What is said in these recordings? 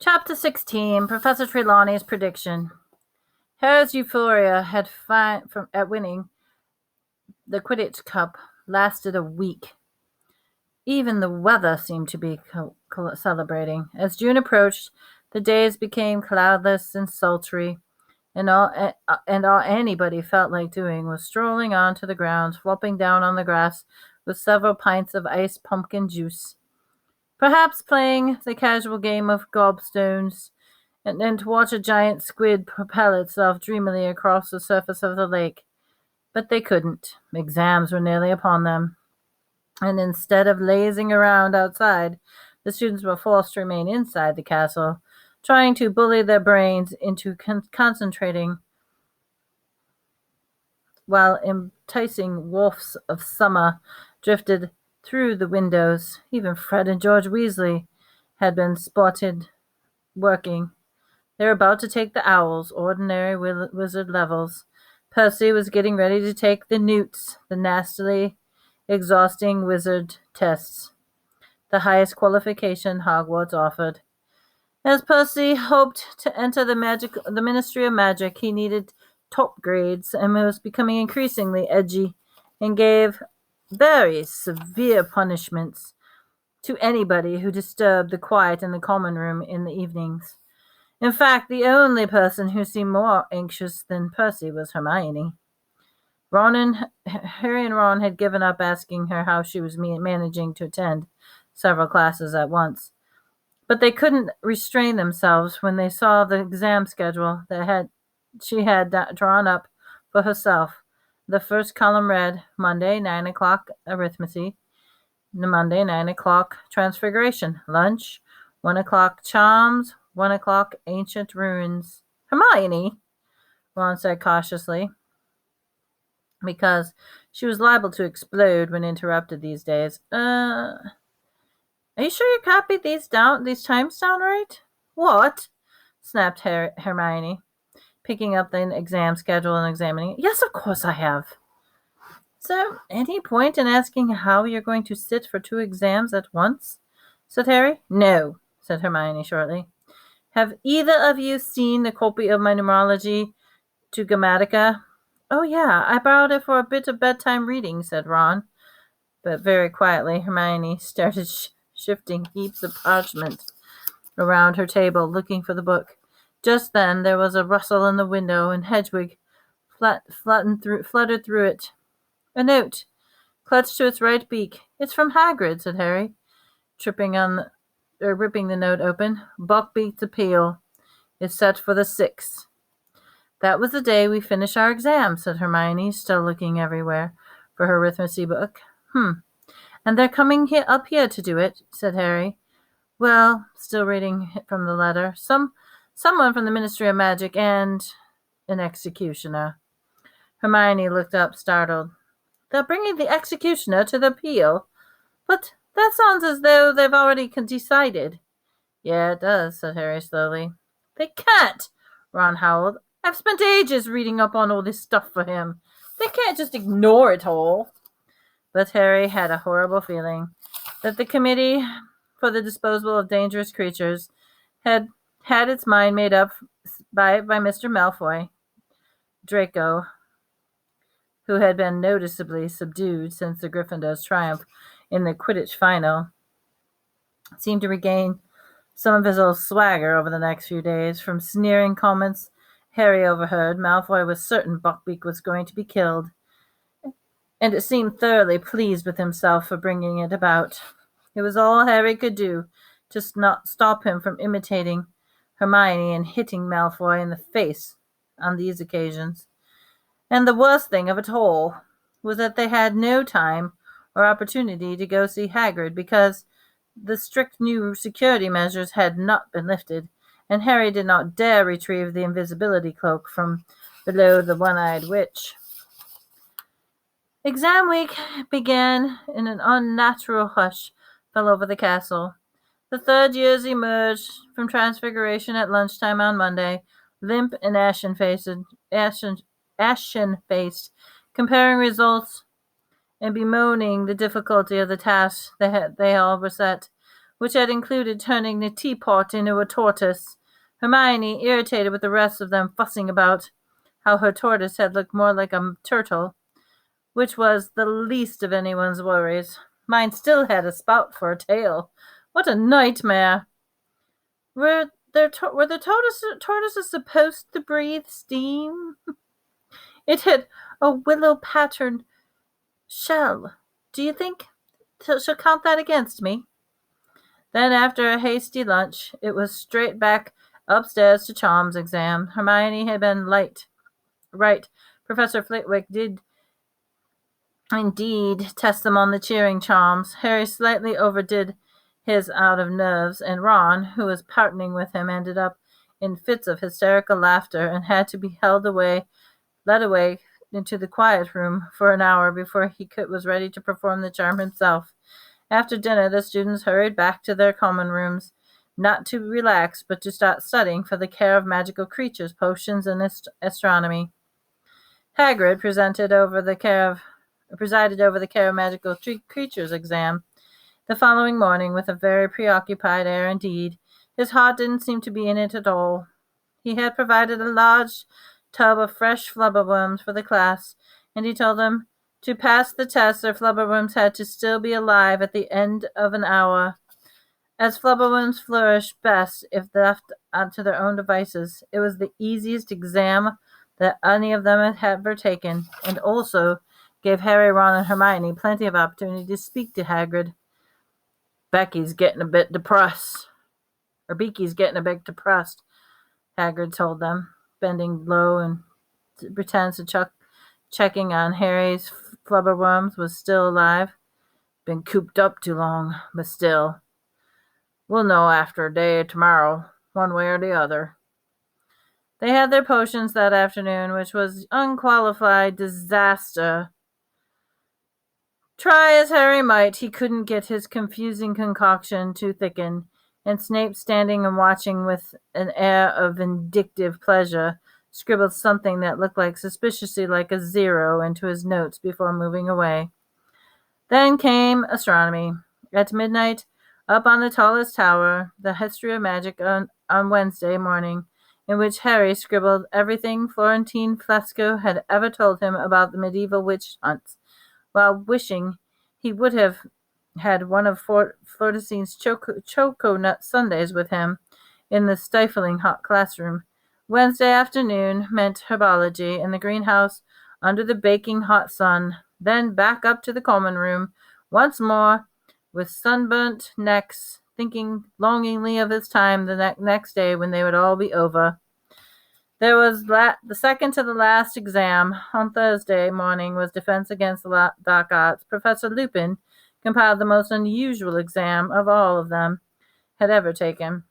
Chapter 16, Professor Trelawney's prediction. Harry's euphoria at winning the Quidditch Cup lasted a week. Even the weather seemed to be celebrating. As June approached, the days became cloudless and sultry, and all anybody felt like doing was strolling onto the grounds, flopping down on the grass with several pints of iced pumpkin juice. Perhaps playing the casual game of gobstones, and then to watch a giant squid propel itself dreamily across the surface of the lake. But they couldn't. Exams were nearly upon them. And instead of lazing around outside, the students were forced to remain inside the castle, trying to bully their brains into concentrating while enticing wafts of summer drifted through the windows. Even Fred and George Weasley had been spotted working. They were about to take the Owls, ordinary wizard levels. Percy was getting ready to take the Newts, the nastily exhausting wizard tests, the highest qualification Hogwarts offered. As Percy hoped to enter the Ministry of Magic, he needed top grades and was becoming increasingly edgy and gave very severe punishments to anybody who disturbed the quiet in the common room in the evenings. In fact, the only person who seemed more anxious than Percy was Hermione. Harry and Ron had given up asking her how she was managing to attend several classes at once. But they couldn't restrain themselves when they saw the exam schedule that she had drawn up for herself. The first column read, Monday, 9 o'clock, arithmetic. Monday, 9 o'clock, transfiguration. Lunch, 1 o'clock, charms, 1 o'clock, ancient ruins. Hermione, Ron said cautiously, because she was liable to explode when interrupted these days. Are you sure you copied these times down right? What? Snapped Hermione, picking up the exam schedule and examining it. Yes, of course I have. Is there any point in asking how you're going to sit for 2 exams at once? Said Harry. No, said Hermione shortly. Have either of you seen the copy of my numerology to Grammatica? Oh, yeah, I borrowed it for a bit of bedtime reading, said Ron. But very quietly, Hermione started shifting heaps of parchment around her table, looking for the book. Just then there was a rustle in the window, and Hedwig fluttered through it. A note, clutched to its right beak. It's from Hagrid, said Harry, ripping the note open. Buckbeak's appeal is set for the 6th. That was the day we finish our exam, said Hermione, still looking everywhere for her arithmetic book. And they're coming up here to do it, said Harry. Well, still reading from the letter. Someone from the Ministry of Magic and an executioner. Hermione looked up, startled. They're bringing the executioner to the appeal? But that sounds as though they've already decided. Yeah, it does, said Harry slowly. They can't, Ron howled. I've spent ages reading up on all this stuff for him. They can't just ignore it all. But Harry had a horrible feeling that the Committee for the Disposal of Dangerous Creatures had its mind made up by Mr. Malfoy. Draco, who had been noticeably subdued since the Gryffindor's triumph in the Quidditch final, seemed to regain some of his old swagger over the next few days. From sneering comments Harry overheard, Malfoy was certain Buckbeak was going to be killed, and it seemed thoroughly pleased with himself for bringing it about. It was all Harry could do to not stop him from imitating Hermione and hitting Malfoy in the face on these occasions. And the worst thing of it all was that they had no time or opportunity to go see Hagrid because the strict new security measures had not been lifted, and Harry did not dare retrieve the invisibility cloak from below the one-eyed witch. Exam week began, and an unnatural hush fell over the castle. The third years emerged from Transfiguration at lunchtime on Monday, limp and ashen-faced, comparing results and bemoaning the difficulty of the task they all were set, which had included turning the teapot into a tortoise. Hermione, irritated with the rest of them fussing about how her tortoise had looked more like a turtle, which was the least of anyone's worries. Mine still had a spout for a tail. What a nightmare! Were the tortoises supposed to breathe steam? It had a willow patterned shell. Do you think she'll count that against me? Then, after a hasty lunch, it was straight back upstairs to Chalm's exam. Hermione had been right. Professor Flitwick did indeed test them on the cheering charms. Harry slightly overdid his out of nerves, and Ron, who was partnering with him, ended up in fits of hysterical laughter and had to be led away into the quiet room for an hour before he was ready to perform the charm himself. After dinner, the students hurried back to their common rooms, not to relax, but to start studying for the care of magical creatures, potions, and astronomy. Hagrid presided over the care of magical creatures exam the following morning with a very preoccupied air indeed. His heart didn't seem to be in it at all. He had provided a large tub of fresh flubberworms for the class, and he told them to pass the test their flubberworms had to still be alive at the end of an hour, as flubberworms flourish best if left to their own devices. It was the easiest exam that any of them had ever taken, and also gave Harry, Ron, and Hermione plenty of opportunity to speak to Hagrid. Beaky's getting a bit depressed, Hagrid told them, bending low and pretends to checking on Harry's flubberworms was still alive. Been cooped up too long, but still. We'll know after a day tomorrow, one way or the other. They had their potions that afternoon, which was unqualified disaster. Try as Harry might, he couldn't get his confusing concoction to thicken, and Snape, standing and watching with an air of vindictive pleasure, scribbled something that looked suspiciously like a 0 into his notes before moving away. Then came astronomy. At midnight, up on the tallest tower, the history of magic on Wednesday morning, in which Harry scribbled everything Florentine Flasco had ever told him about the medieval witch hunts, while wishing he would have had one of Florentine's choco-nut sundaes with him in the stifling hot classroom. Wednesday afternoon meant herbology in the greenhouse under the baking hot sun, then back up to the common room once more with sunburnt necks, thinking longingly of his time the next day when they would all be over. There was the second to the last exam on Thursday morning was Defense Against the Dark Arts. Professor Lupin compiled the most unusual exam of all of them had ever taken.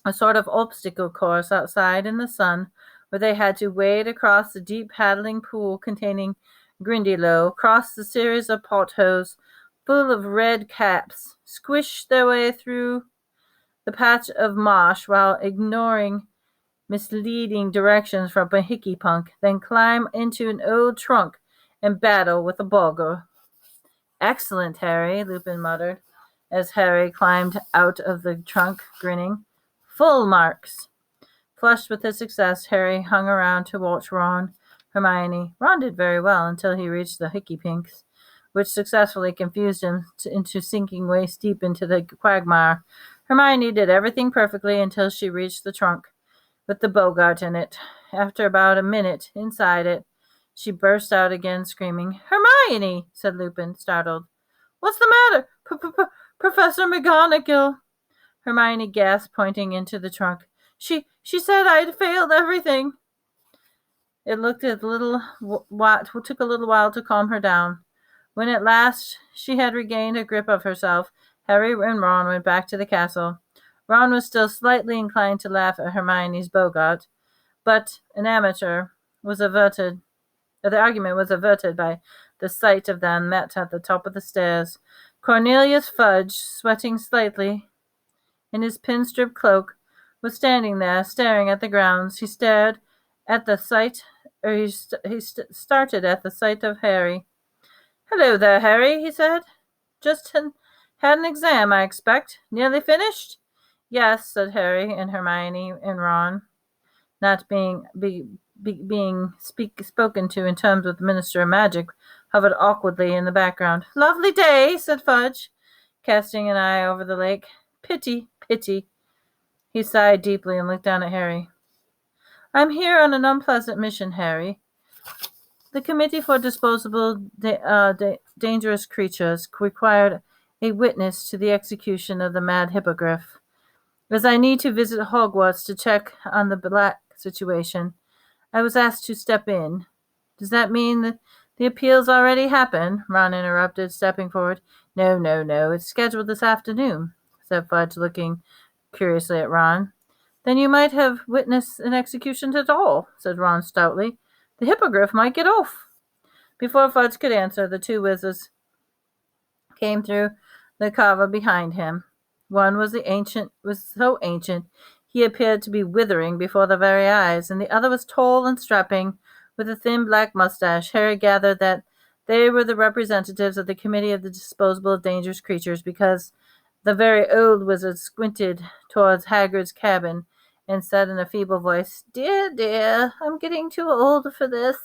A sort of obstacle course outside in the sun, where they had to wade across the deep paddling pool containing Grindylow, cross the series of potholes full of red caps, squish their way through the patch of marsh while ignoring misleading directions from a hickey punk, then climb into an old trunk and battle with a bogle. Excellent, Harry, Lupin muttered, as Harry climbed out of the trunk, grinning. Full marks. Flushed with his success, Harry hung around to watch Hermione. Ron did very well until he reached the hickey pinks, which successfully confused him into sinking waist deep into the quagmire. Hermione did everything perfectly until she reached the trunk with the Bogart in it. After about a minute inside it, she burst out again, screaming. Hermione, said Lupin, startled. What's the matter, Professor McGonagall? Hermione gasped, pointing into the trunk. She said I'd failed everything. It took a little while to calm her down. When at last she had regained a grip of herself, Harry and Ron went back to the castle. Ron was still slightly inclined to laugh at Hermione's Bogart, but the argument was averted by the sight of them met at the top of the stairs. Cornelius Fudge, sweating slightly in his pinstrip cloak, was standing there, staring at the grounds. He started at the sight of Harry. Hello there, Harry, he said. Just had an exam, I expect. Nearly finished? Yes, said Harry and Hermione and Ron, not being spoken to in terms of the Minister of Magic, hovered awkwardly in the background. Lovely day, said Fudge, casting an eye over the lake. Pity, pity. He sighed deeply and looked down at Harry. I'm here on an unpleasant mission, Harry. The Committee for Disposable Dangerous Creatures required a witness to the execution of the Mad Hippogriff. As I need to visit Hogwarts to check on the black situation, I was asked to step in. Does that mean that the appeal's already happened? Ron interrupted, stepping forward. No. It's scheduled this afternoon, said Fudge, looking curiously at Ron. Then you might have witnessed an execution at all, said Ron stoutly. The hippogriff might get off. Before Fudge could answer, the two wizards came through the cava behind him. One was so ancient he appeared to be withering before their very eyes, and the other was tall and strapping, with a thin black mustache. Harry gathered that they were the representatives of the Committee of the Disposable of Dangerous Creatures, because the very old wizard squinted towards Hagrid's cabin and said in a feeble voice, Dear, I'm getting too old for this.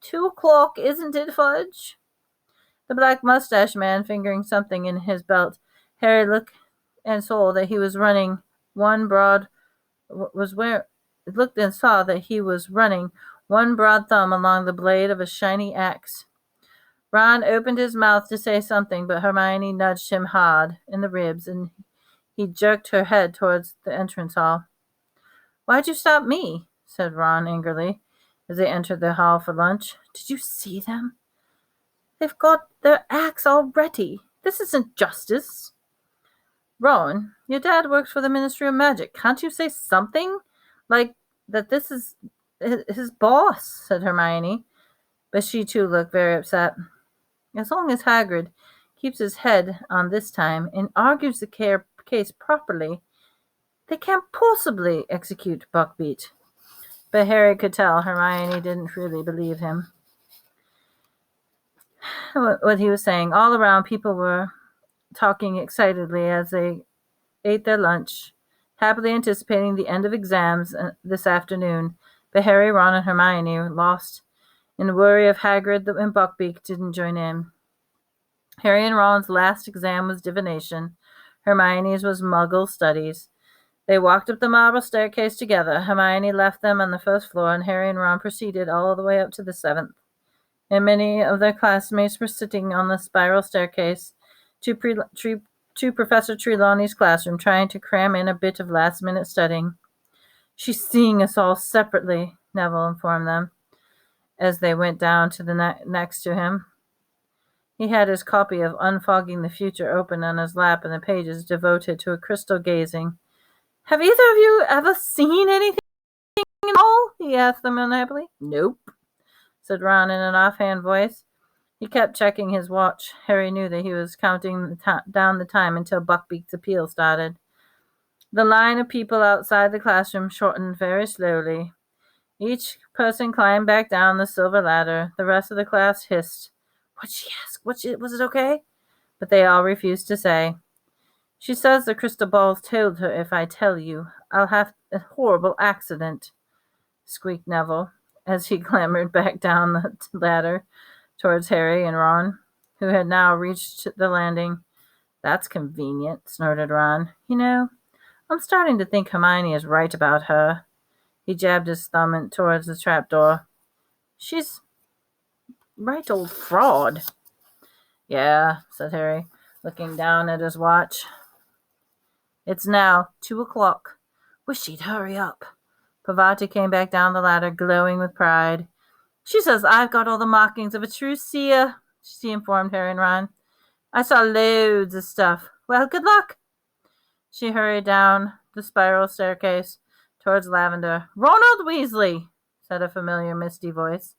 2:00, isn't it, Fudge? The black mustache man fingering something in his belt. Harry looked and saw that he was running one broad thumb along the blade of a shiny axe. Ron opened his mouth to say something, but Hermione nudged him hard in the ribs, and he jerked her head towards the entrance hall. Why'd you stop me? Said Ron angrily, as they entered the hall for lunch. Did you see them? They've got their axe all ready. This isn't justice. Ron, your dad works for the Ministry of Magic. Can't you say something? Like that this is his boss, said Hermione. But she too looked very upset. As long as Hagrid keeps his head on this time and argues the case properly, they can't possibly execute Buckbeak. But Harry could tell Hermione didn't really believe him. What he was saying. All around, people were talking excitedly as they ate their lunch, happily anticipating the end of exams this afternoon. But Harry, Ron, and Hermione were lost in the worry of Hagrid and Buckbeak didn't join in. Harry and Ron's last exam was divination. Hermione's was Muggle studies. They walked up the marble staircase together. Hermione left them on the first floor, and Harry and Ron proceeded all the way up to the 7th. And many of their classmates were sitting on the spiral staircase to Professor Trelawney's classroom, trying to cram in a bit of last-minute studying. She's seeing us all separately, Neville informed them, as they went down to the next to him. He had his copy of Unfogging the Future open on his lap, and the pages devoted to a crystal gazing. Have either of you ever seen anything at all? He asked them unhappily. Nope, said Ron in an offhand voice. He kept checking his watch. Harry knew that he was counting down the time until Buckbeak's appeal started. The line of people outside the classroom shortened very slowly. Each person climbed back down the silver ladder. The rest of the class hissed. What'd she ask? Was it okay? But they all refused to say. She says the crystal balls told her if I tell you, I'll have a horrible accident, squeaked Neville, as he clambered back down the ladder towards Harry and Ron, who had now reached the landing. That's convenient, snorted Ron. You know, I'm starting to think Hermione is right about her. He jabbed his thumb towards the trapdoor. She's right, old fraud. Yeah, said Harry, looking down at his watch. It's now 2:00. Wish she'd hurry up. Parvati came back down the ladder, glowing with pride. She says I've got all the markings of a true seer, she informed Harry and Ron. I saw loads of stuff. Well, good luck. She hurried down the spiral staircase towards Lavender. Ronald Weasley, said a familiar misty voice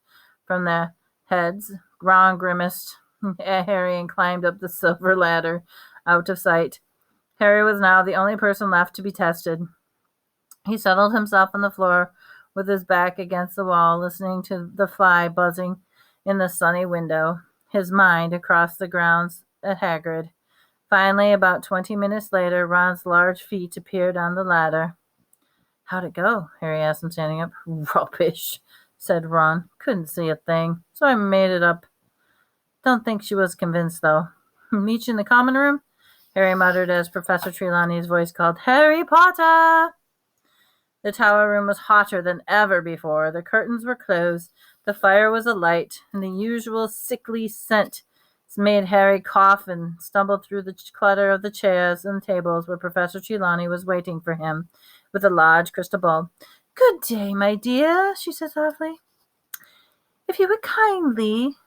from their heads. Ron grimaced at Harry and climbed up the silver ladder out of sight. Harry was now the only person left to be tested. He settled himself on the floor with his back against the wall, listening to the fly buzzing in the sunny window. his mind across the grounds at Hagrid. Finally, about 20 minutes later, Ron's large feet appeared on the ladder. "How'd it go?" Harry asked him, standing up. "Rubbish," said Ron. "Couldn't see a thing, so I made it up. Don't think she was convinced, though." "Meet you in the common room?" Harry muttered as Professor Trelawney's voice called, "Harry Potter!" The tower room was hotter than ever before. The curtains were closed, the fire was alight, and the usual sickly scent made Harry cough and stumble through the clutter of the chairs and tables where Professor Trelawney was waiting for him with a large crystal ball. "Good day, my dear," she said softly. "If you would kindly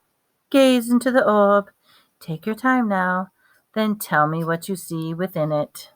gaze into the orb. Take your time now, then tell me what you see within it."